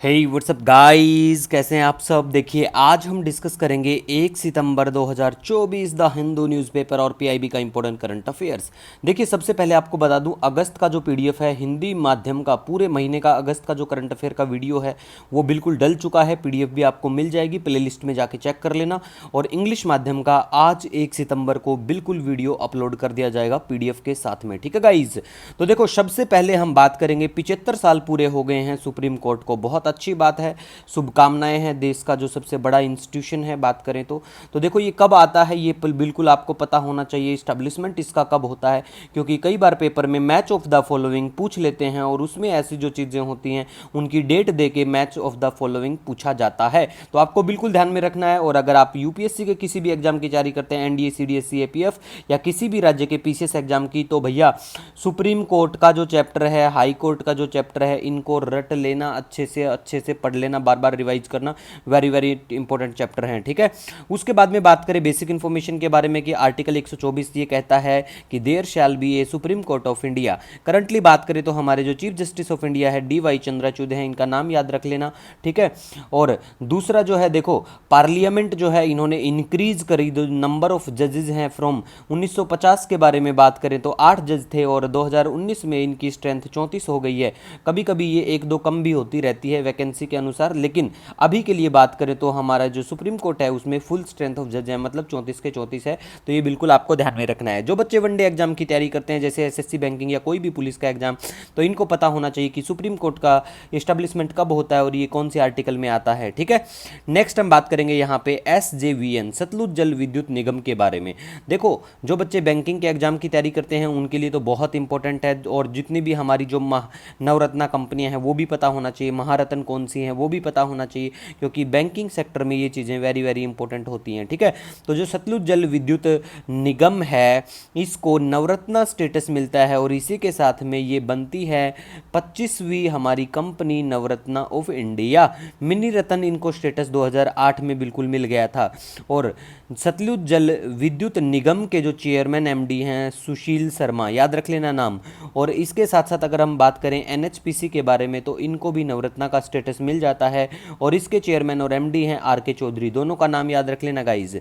हे WhatsApp guys, कैसे हैं आप सब। देखिए आज हम डिस्कस करेंगे 1 सितंबर 2024 द हिंदू न्यूज़पेपर और पीआईबी का इंपॉर्टेंट करंट अफेयर्स। देखिए सबसे पहले आपको बता दूं, अगस्त का जो पीडीएफ है हिंदी माध्यम का, पूरे महीने का अगस्त का जो करंट अफेयर का वीडियो है वो बिल्कुल डल चुका है। पीडीएफ भी आपको मिल जाएगी, प्लेलिस्ट में जाके चेक कर लेना। और इंग्लिश माध्यम का आज 1 सितंबर को बिल्कुल वीडियो अपलोड कर दिया जाएगा पीडीएफ के साथ में, ठीक है गाइज। तो देखो सबसे पहले हम बात करेंगे, 75 साल पूरे हो गए हैं सुप्रीम कोर्ट को, बहुत अच्छी बात है, शुभकामनाएं हैं। देश का जो सबसे बड़ा इंस्टीट्यूशन है बात करें तो देखो ये कब आता है, ये बिल्कुल आपको पता होना चाहिए। इस्टेब्लिशमेंट इसका कब होता है, क्योंकि कई बार पेपर में मैच ऑफ द फॉलोइंग पूछ लेते हैं और उसमें ऐसी जो चीज़ें होती हैं उनकी डेट दे के मैच ऑफ द फॉलोइंग पूछा जाता है। तो आपको बिल्कुल ध्यान में रखना है। और अगर आप यूपीएससी के किसी भी एग्जाम की तैयारी करते हैं, एनडीए, सीडीएससी, एपीएफ या किसी भी राज्य के पीसीएस एग्जाम की, तो भैया सुप्रीम कोर्ट का जो चैप्टर है, हाई कोर्ट का जो चैप्टर है, इनको रट लेना, अच्छे से पढ़ लेना, बार बार रिवाइज करना। वेरी वेरी इंपॉर्टेंट चैप्टर हैं, ठीक है। उसके बाद में बात करें बेसिक इन्फॉर्मेशन के बारे में कि आर्टिकल 124 ये कहता है कि there shall be a supreme court of India. Currently बात करें तो हमारे जो चीफ जस्टिस ऑफ इंडिया है डी वाई चंद्रचूड़ हैं, इनका नाम याद रख लेना, ठीक है। और दूसरा जो है देखो, पार्लियामेंट जो है इन्होंने इंक्रीज करी नंबर ऑफ जजेस हैं फ्रॉम 1950 के बारे में बात करें तो 8 जज थे और 2019 में इनकी स्ट्रेंथ 34 हो गई है। कभी कभी ये एक दो कम भी होती रहती है वैकेंसी के अनुसार, लेकिन अभी के लिए बात करें तो हमारा जो सुप्रीम कोर्ट है उसमें फुल स्ट्रेंथ ऑफ जज है, मतलब 34 के 34 है। तो ये बिल्कुल आपको ध्यान में रखना है। जो बच्चे वनडे एग्जाम की तैयारी करते हैं जैसे एसएससी बैंकिंग या कोई भी पुलिस का एग्जाम, तो इनको पता होना चाहिए कि सुप्रीम कोर्ट का एस्टेब्लिशमेंट कब होता है और ये कौन से आर्टिकल में आता है, ठीक है। नेक्स्ट हम बात करेंगे यहाँ पे एसजेवीएन, सतलुज जल विद्युत निगम के बारे में। देखो जो बच्चे बैंकिंग के एग्जाम की तैयारी करते हैं उनके लिए तो बहुत इंपॉर्टेंट है। और जितनी भी हमारी जो नवरत्ना कंपनियां हैं वो भी पता होना चाहिए, महारत्न कौन सी हैं वो भी पता होना चाहिए, क्योंकि बैंकिंग सेक्टर में ये चीज़ें वेरी वेरी इंपॉर्टेंट होती हैं, ठीक है। तो जो सतलुज जल विद्युत निगम है इसको नवरत्ना स्टेटस मिलता है और इसी के साथ में ये बनती है 25वीं हमारी company Navratna of India. Mini Ratna इनको स्टेटस 2008 में बिल्कुल मिल गया था। और सतलुज जल विद्युत निगम के जो चेयरमैन एमडी हैं सुशील शर्मा, याद रख लेना नाम। और इसके साथ साथ अगर हम बात करें एनएचपीसी के बारे में तो इनको भी नवरत्ना का स्टेटस मिल जाता है और इसके चेयरमैन और एमडी हैं आर के चौधरी, दोनों का नाम याद रख लेना गाइज।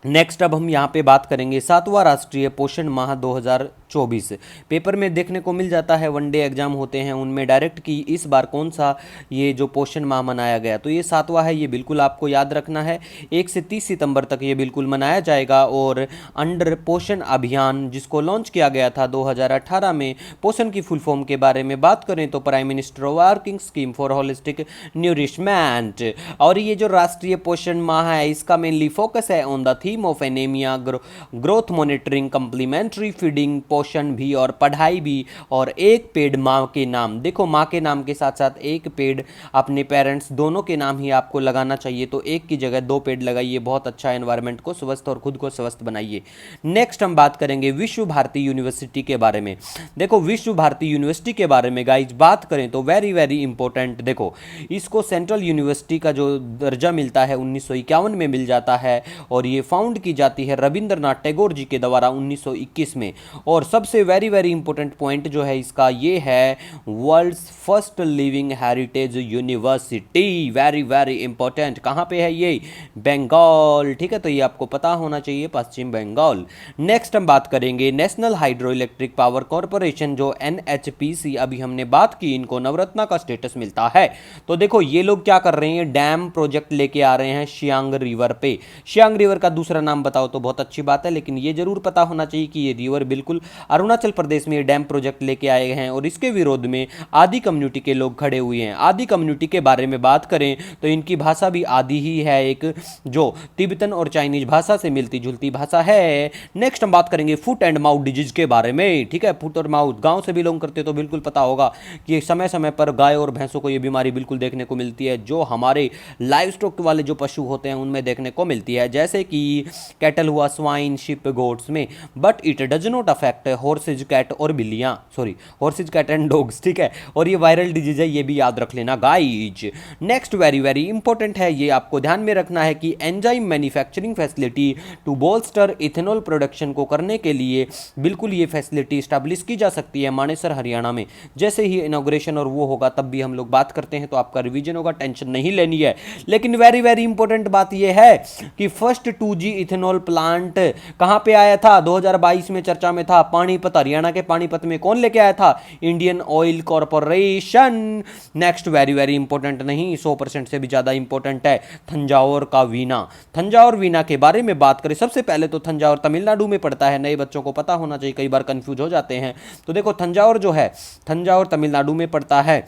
नेक्स्ट अब हम यहाँ पे बात करेंगे 7वां राष्ट्रीय पोषण माह 2024। पेपर में देखने को मिल जाता है, वनडे एग्जाम होते हैं उनमें डायरेक्ट कि इस बार कौन सा ये जो पोषण माह मनाया गया, तो ये 7वां है, ये बिल्कुल आपको याद रखना है। 1 से 30 सितंबर तक ये बिल्कुल मनाया जाएगा। और अंडर पोषण अभियान जिसको लॉन्च किया गया था 2018 में, पोषण की फुल फॉर्म के बारे में बात करें तो prime minister working scheme for holistic nourishment. और ये जो राष्ट्रीय पोषण माह है इसका मेनली फोकस है on the theme of anaemia, growth monitoring, complementary feeding, पोषण भी और पढ़ाई भी, और एक पेड़ माँ के नाम। देखो माँ के नाम के साथ साथ एक पेड़ अपने पेरेंट्स दोनों के नाम ही आपको लगाना चाहिए, तो एक की जगह 2 पेड़ लगाइए, बहुत अच्छा एनवायरनमेंट को स्वस्थ और खुद को स्वस्थ बनाइए। नेक्स्ट हम बात करेंगे विश्व भारती यूनिवर्सिटी के बारे में। देखो विश्व भारती यूनिवर्सिटी के बारे में गाइज बात करें तो वेरी वेरी इंपॉर्टेंट, देखो इसको सेंट्रल यूनिवर्सिटी का जो दर्जा मिलता है 1951 में मिल जाता है और ये फाउंड की जाती है रविंद्रनाथ टैगोर जी के द्वारा 1921 में। और सबसे वेरी वेरी इंपॉर्टेंट पॉइंट जो है इसका ये है world's first living heritage university, very very important. कहाँ पे है ये? बंगाल, ठीक है। तो ये आपको पता होना चाहिए, पश्चिम बंगाल। नेक्स्ट हम बात करेंगे national hydro electric power corporation जो एनएचपीसी, अभी हमने बात की, इनको नवरत्ना का स्टेटस मिलता है। तो देखो ये लोग क्या कर रहे हैं, डैम प्रोजेक्ट लेके आ रहे हैं सियांग रिवर पे। सियांग रिवर का दूसरा नाम बताओ तो बहुत अच्छी बात है, लेकिन ये जरूर पता होना चाहिए कि ये रिवर बिल्कुल अरुणाचल प्रदेश में ये डैम प्रोजेक्ट लेके आए हैं और इसके विरोध में आदि कम्युनिटी के लोग खड़े हुए हैं। आदि कम्युनिटी के बारे में बात करें तो इनकी भाषा भी आदि ही है, एक जो तिब्बतन और चाइनीज भाषा से मिलती जुलती भाषा है। नेक्स्ट हम बात करेंगे फुट एंड माउथ डिजीज के बारे में, ठीक है। फुट और माउथ गांव से बिलोंग करते तो बिल्कुल पता होगा कि समय समय पर गाय और भैंसों को ये बीमारी बिल्कुल देखने को मिलती है, जो हमारे लाइव स्टॉक वाले जो पशु होते हैं उनमें देखने को मिलती है, जैसे कि कैटल हुआ, स्वाइन, शिप, गोट्स में, but it does not affect horses, cat और बिल्लियां, sorry horses, cat and dogs, ठीक है। और ये वायरल डिजीज है, ये भी याद रख लेना guys. Next very very important है, ये आपको ध्यान में रखना है कि enzyme manufacturing facility to bolster ethanol production को करने के लिए बिल्कुल ये फैसिलिटी स्टैब्लिश की जा सकती है मानेसर हरियाणा में। जैसे ही इनॉग्रेशन और वो होगा तब भी हम लोग बात करते हैं, तो आपका रिवीजन होगा, टेंशन नहीं लेनी है। लेकिन वेरी वेरी इंपॉर्टेंट बात ये है कि फर्स्ट 2G इथेनॉल प्लांट कहां पे आया था, 2022 में चर्चा में था, पानीपत, हरियाणा के पानीपत में। कौन लेके आया था? Indian oil corporation. Next very very important नहीं, 100% से भी ज्यादा इंपॉर्टेंट है, तंजावुर का वीणा। तंजावुर वीणा के बारे में बात करें, सबसे पहले तो तंजावुर तमिलनाडु में पड़ता है, नए बच्चों को पता होना चाहिए, कई बार कंफ्यूज हो जाते हैं। तो देखो तंजावुर जो है, तंजावुर तमिलनाडु में पड़ता है।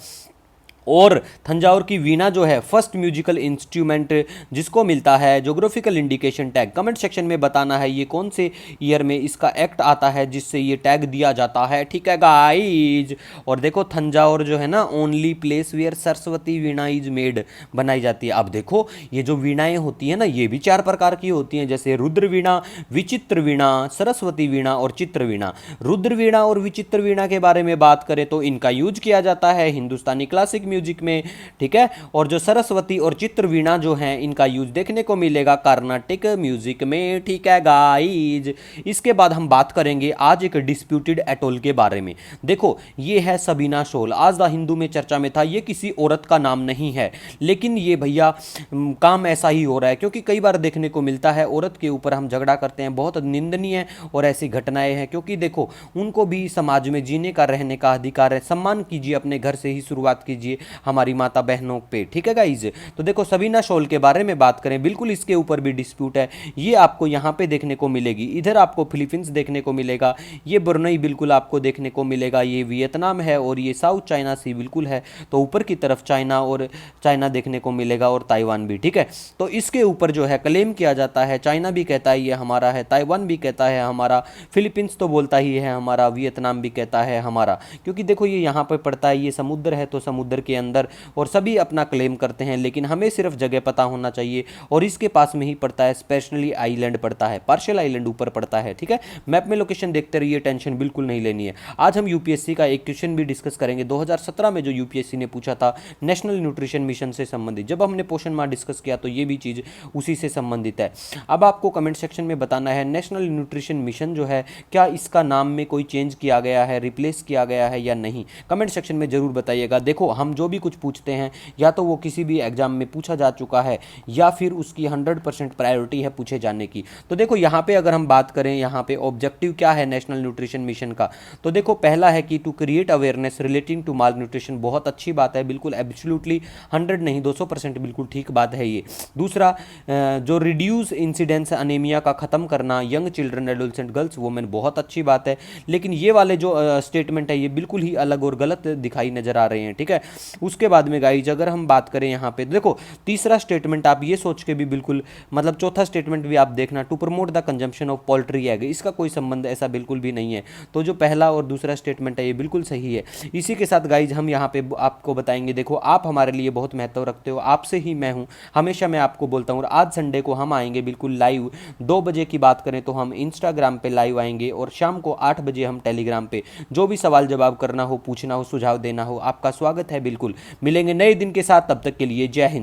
और तंजावुर की वीणा जो है फर्स्ट म्यूजिकल इंस्ट्रूमेंट जिसको मिलता है geographical indication tag. Comment section में बताना है ये कौन से ईयर में इसका एक्ट आता है जिससे ये टैग दिया जाता है, ठीक है गाइज। और देखो तंजावुर जो है ना, only place where Saraswati veena is made, बनाई जाती है। अब देखो ये जो वीणाएं होती है ना, ये भी 4 प्रकार की होती हैं, जैसे रुद्र वीणा, विचित्र वीणा, सरस्वती वीणा और चित्र वीणा। रुद्र वीणा और विचित्र वीणा के बारे में बात करें तो इनका यूज किया जाता है हिंदुस्तानी क्लासिक म्यूजिक में, ठीक है। और जो सरस्वती और चित्र वीणा जो है, इनका यूज देखने को मिलेगा कार्नाटिक म्यूजिक में, ठीक है गाइज। इसके बाद हम बात करेंगे आज एक डिस्प्यूटेड एटोल के बारे में। देखो ये है सबीना शोल, आज द हिंदू में चर्चा में था। ये किसी औरत का नाम नहीं है, लेकिन ये भैया काम ऐसा ही हो रहा है, क्योंकि कई बार देखने को मिलता है औरत के ऊपर हम झगड़ा करते हैं, बहुत निंदनीय और ऐसी घटनाएं हैं। क्योंकि देखो उनको भी समाज में जीने का, रहने का अधिकार है। सम्मान कीजिए, अपने घर से ही शुरुआत कीजिए हमारी माता बहनों पे, ठीक है गाइज। तो देखो सबीना शोल के बारे में बात करें, बिल्कुल इसके ऊपर भी डिस्प्यूट है। ये आपको यहाँ पे देखने को मिलेगी, इधर आपको फिलीपींस देखने को मिलेगा, ये ब्रुनई बिल्कुल आपको देखने को मिलेगा, ये वियतनाम है और ये साउथ चाइना सी बिल्कुल है। तो ऊपर की तरफ चाइना देखने को मिलेगा और ताइवान भी, ठीक है। तो इसके ऊपर जो है क्लेम किया जाता है, चाइना भी कहता है ये हमारा है, ताइवान भी कहता है हमारा, फिलीपींस तो बोलता ही है हमारा, वियतनाम भी कहता है हमारा। क्योंकि देखो ये यहाँ पर पड़ता है, ये समुद्र है तो समुद्र के अंदर, और सभी अपना क्लेम करते हैं, लेकिन हमें सिर्फ जगह पता होना चाहिए। और इसके पास में ही पड़ता है, स्पेशली आइलैंड पड़ता है, पार्शियल आइलैंड ऊपर पड़ता है, ठीक है। मैप में लोकेशन देखते रहिए, टेंशन बिल्कुल नहीं लेनी है। आज हम यूपीएससी का एक क्वेश्चन भी डिस्कस करेंगे, 2017 में जो यूपीएससी ने पूछा था नेशनल न्यूट्रिशन मिशन से संबंधित। जब हमने पोषण माह डिस्कस किया तो ये भी चीज़ उसी से संबंधित है। अब आपको कमेंट सेक्शन में बताना है नेशनल न्यूट्रिशन मिशन जो है, क्या इसका नाम में कोई चेंज किया गया है, रिप्लेस किया गया है या नहीं, कमेंट सेक्शन में जरूर बताइएगा। देखो हम जो भी कुछ पूछते हैं, या तो वो किसी भी एग्जाम में पूछा जा चुका है, या फिर उसकी 100% प्रायोरिटी है पूछे जाने की। तो देखो यहाँ पे अगर हम बात करें, यहाँ पे ऑब्जेक्टिव क्या है नेशनल न्यूट्रिशन मिशन का, तो देखो पहला है कि to create awareness relating to malnutrition, बहुत अच्छी बात है, बिल्कुल एब्सोल्युटली 100 नहीं 200% बिल्कुल ठीक बात है ये। दूसरा जो रिड्यूस इंसिडेंस अनीमिया का खत्म करना, young children, adolescent, girls, women, बहुत अच्छी बात है। लेकिन ये वाले जो स्टेटमेंट है ये बिल्कुल ही अलग और गलत दिखाई नजर आ रहे हैं, ठीक है। उसके बाद में गाइज अगर हम बात करें यहाँ पे, देखो तीसरा स्टेटमेंट आप ये सोच के भी बिल्कुल, मतलब चौथा स्टेटमेंट भी आप देखना, to promote the consumption of poultry egg, इसका कोई संबंध ऐसा बिल्कुल भी नहीं है। तो जो पहला और दूसरा स्टेटमेंट है ये बिल्कुल सही है। इसी के साथ गाइज हम यहाँ पे आपको बताएंगे, देखो आप हमारे लिए बहुत महत्व रखते हो, आपसे ही मैं हूँ, हमेशा मैं आपको बोलता हूँ। और आज संडे को हम आएंगे बिल्कुल लाइव, 2 बजे की बात करें तो हम इंस्टाग्राम पे लाइव आएंगे, और शाम को 8 बजे हम टेलीग्राम पे। जो भी सवाल जवाब करना हो, पूछना हो, सुझाव देना हो, आपका स्वागत है। बिल्कुल मिलेंगे नए दिन के साथ, तब तक के लिए जय हिंद।